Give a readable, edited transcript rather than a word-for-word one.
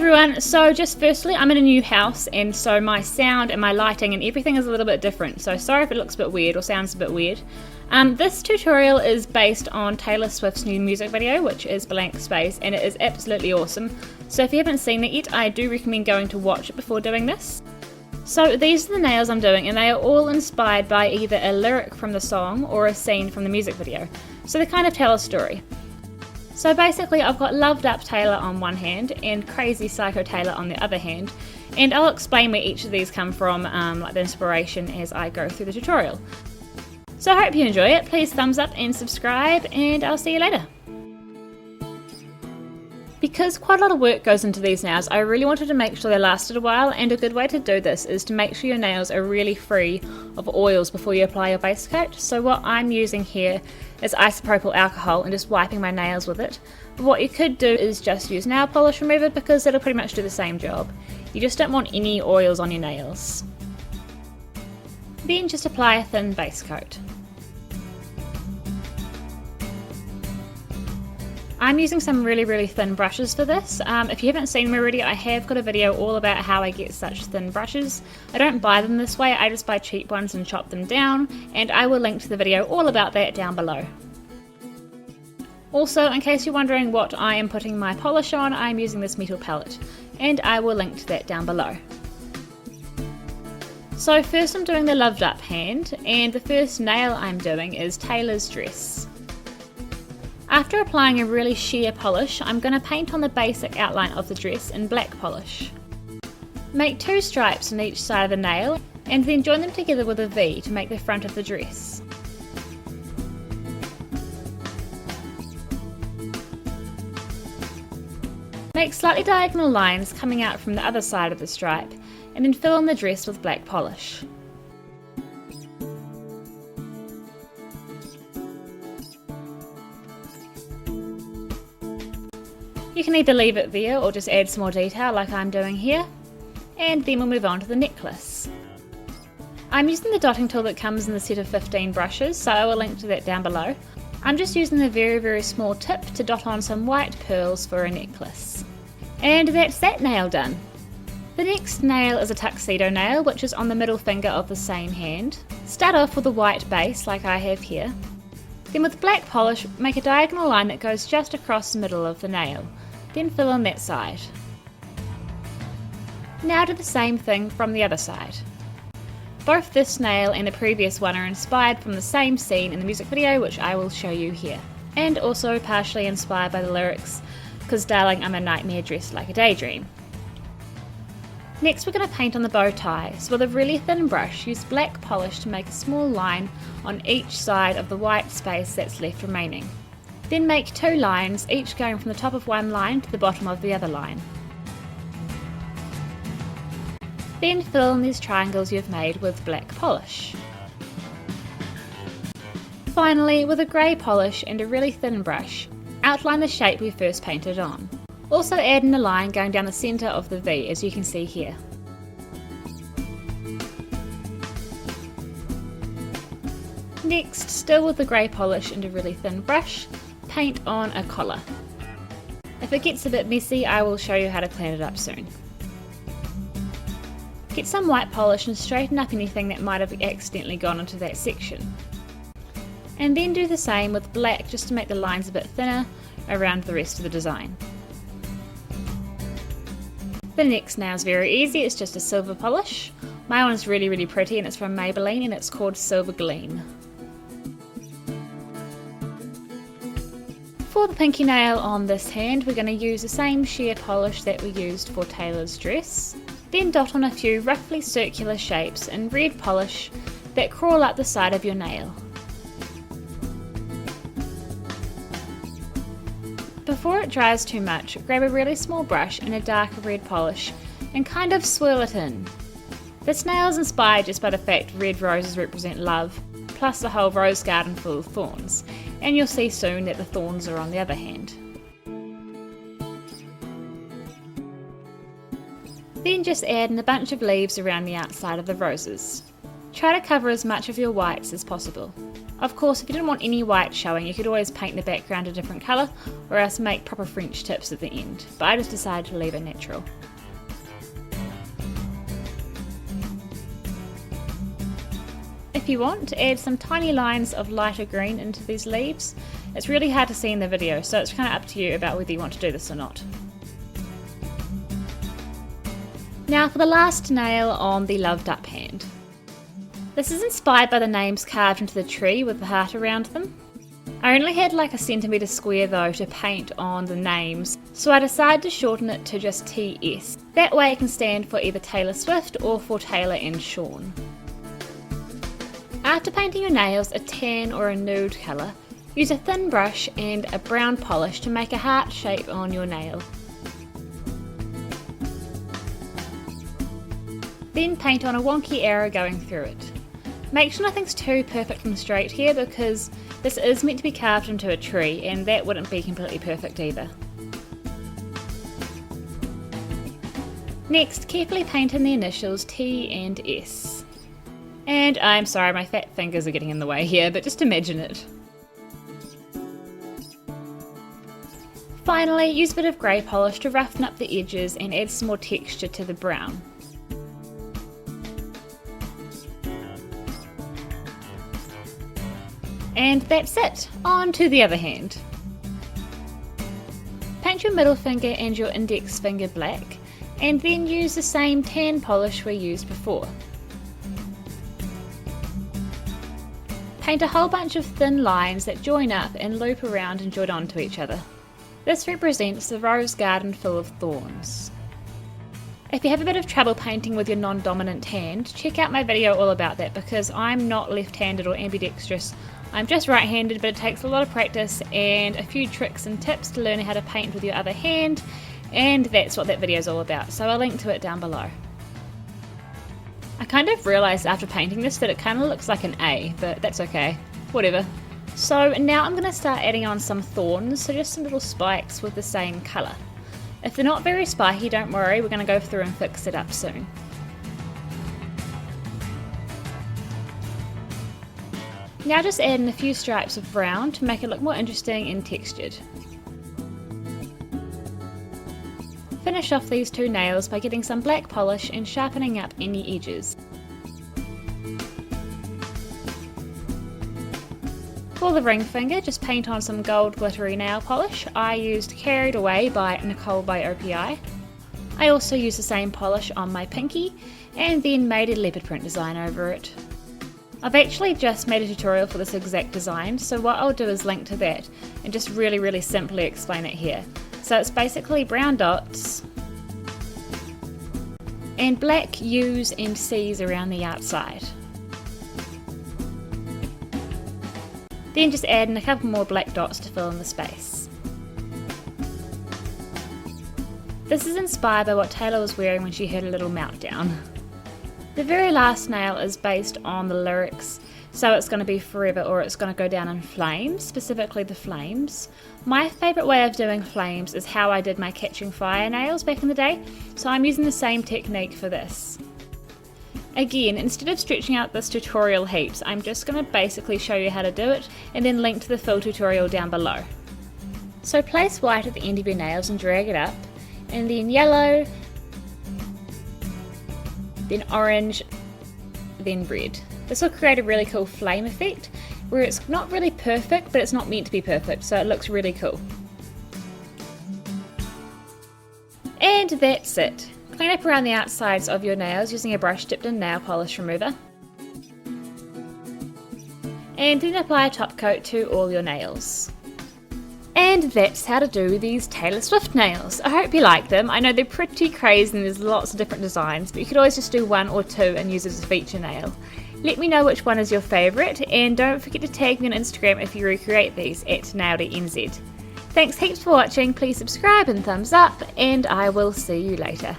everyone, so just firstly I'm in a new house and so my sound and my lighting and everything is a little bit different, so sorry if it looks a bit weird or sounds a bit weird. This tutorial is based on Taylor Swift's new music video, which is Blank Space, and it is absolutely awesome. So if you haven't seen it yet, I do recommend going to watch it before doing this. So these are the nails I'm doing, and they are all inspired by either a lyric from the song or a scene from the music video. So they kind of tell a story. So basically I've got Loved Up Taylor on one hand and Crazy Psycho Taylor on the other hand, and I'll explain where each of these come from, like the inspiration, as I go through the tutorial. So I hope you enjoy it, please thumbs up and subscribe, and I'll see you later. Because quite a lot of work goes into these nails, I really wanted to make sure they lasted a while, and a good way to do this is to make sure your nails are really free of oils before you apply your base coat. So what I'm using here is isopropyl alcohol and just wiping my nails with it. But what you could do is just use nail polish remover, because it'll pretty much do the same job. You just don't want any oils on your nails. Then just apply a thin base coat. I'm using some really thin brushes for this. If you haven't seen them already, I have got a video all about how I get such thin brushes. I don't buy them this way, I just buy cheap ones and chop them down, and I will link to the video all about that down below. Also, in case you're wondering what I am putting my polish on, I'm using this metal palette, and I will link to that down below. So first I'm doing the Loved Up hand, and the first nail I'm doing is Taylor's dress. After applying a really sheer polish, I'm going to paint on the basic outline of the dress in black polish. Make 2 stripes on each side of the nail, and then join them together with a V to make the front of the dress. Make slightly diagonal lines coming out from the other side of the stripe, and then fill in the dress with black polish. You can either leave it there or just add some more detail like I'm doing here, and then we'll move on to the necklace. I'm using the dotting tool that comes in the set of 15 brushes, so I will link to that down below. I'm just using the very small tip to dot on some white pearls for a necklace. And that's that nail done. The next nail is a tuxedo nail, which is on the middle finger of the same hand. Start off with a white base like I have here. Then with black polish, make a diagonal line that goes just across the middle of the nail. Then fill in that side. Now do the same thing from the other side. Both this nail and the previous one are inspired from the same scene in the music video, which I will show you here. And also partially inspired by the lyrics, "'Cause darling I'm a nightmare dressed like a daydream." Next we're going to paint on the bow tie, so with a really thin brush use black polish to make a small line on each side of the white space that's left remaining. Then make 2 lines, each going from the top of one line to the bottom of the other line. Then fill in these triangles you've made with black polish. Finally, with a grey polish and a really thin brush, outline the shape we first painted on. Also add in a line going down the centre of the V, as you can see here. Next, still with the grey polish and a really thin brush, paint on a collar. If it gets a bit messy, I will show you how to clean it up soon. Get some white polish and straighten up anything that might have accidentally gone into that section. And then do the same with black, just to make the lines a bit thinner around the rest of the design. The next nail is very easy, it's just a silver polish. My one is really pretty and it's from Maybelline and it's called Silver Gleam. For the pinky nail on this hand, we're going to use the same sheer polish that we used for Taylor's dress. Then dot on a few roughly circular shapes in red polish that crawl up the side of your nail. Before it dries too much, grab a really small brush and a darker red polish and kind of swirl it in. This nail is inspired just by the fact red roses represent love, plus the whole rose garden full of thorns, and you'll see soon that the thorns are on the other hand. Then just add in a bunch of leaves around the outside of the roses. Try to cover as much of your whites as possible. Of course, if you didn't want any white showing, you could always paint the background a different colour or else make proper French tips at the end, but I just decided to leave it natural. If you want, add some tiny lines of lighter green into these leaves. It's really hard to see in the video, so it's kind of up to you about whether you want to do this or not. Now for the last nail on the loved up hand. This is inspired by the names carved into the tree with the heart around them. I only had like a centimetre square though to paint on the names, so I decided to shorten it to just TS. That way it can stand for either Taylor Swift or for Taylor and Sean. After painting your nails a tan or a nude colour, use a thin brush and a brown polish to make a heart shape on your nail. Then paint on a wonky arrow going through it. Make sure nothing's too perfect and straight here because this is meant to be carved into a tree and that wouldn't be completely perfect either. Next, carefully paint in the initials T and S. And I'm sorry, my fat fingers are getting in the way here, but just imagine it. Finally, use a bit of grey polish to roughen up the edges and add some more texture to the brown. And that's it! On to the other hand. Paint your middle finger and your index finger black, and then use the same tan polish we used before. Paint a whole bunch of thin lines that join up and loop around and join onto each other. This represents the rose garden full of thorns. If you have a bit of trouble painting with your non-dominant hand, check out my video all about that because I'm not left-handed or ambidextrous. I'm just right-handed, but it takes a lot of practice and a few tricks and tips to learn how to paint with your other hand, and that's what that video is all about, so I'll link to it down below. I kind of realised after painting this that it kind of looks like an A, but that's okay, whatever. So now I'm going to start adding on some thorns, so just some little spikes with the same colour. If they're not very spiky, don't worry, we're going to go through and fix it up soon. Now just add in a few stripes of brown to make it look more interesting and textured. Finish off these two nails by getting some black polish and sharpening up any edges. For the ring finger, just paint on some gold glittery nail polish. I used Carried Away by Nicole by OPI. I also used the same polish on my pinky and then made a leopard print design over it. I've actually just made a tutorial for this exact design, so what I'll do is link to that and just really simply explain it here. So it's basically brown dots and black U's and C's around the outside. Then just add in a couple more black dots to fill in the space. This is inspired by what Taylor was wearing when she had a little meltdown. The very last nail is based on the lyrics, so it's going to be forever or it's going to go down in flames, specifically the flames. My favourite way of doing flames is how I did my Catching Fire nails back in the day, so I'm using the same technique for this. Again, instead of stretching out this tutorial heaps, I'm just going to basically show you how to do it and then link to the full tutorial down below. So place white at the end of your nails and drag it up, and then yellow, then orange, then red. This will create a really cool flame effect where it's not really perfect, but it's not meant to be perfect, so it looks really cool. And that's it. Clean up around the outsides of your nails using a brush dipped in nail polish remover. And then apply a top coat to all your nails. And that's how to do these Taylor Swift nails. I hope you like them. I know they're pretty crazy and there's lots of different designs, but you could always just do one or two and use it as a feature nail. Let me know which one is your favourite, and don't forget to tag me on Instagram if you recreate these at NailedItNZ. Thanks heaps for watching, please subscribe and thumbs up, and I will see you later.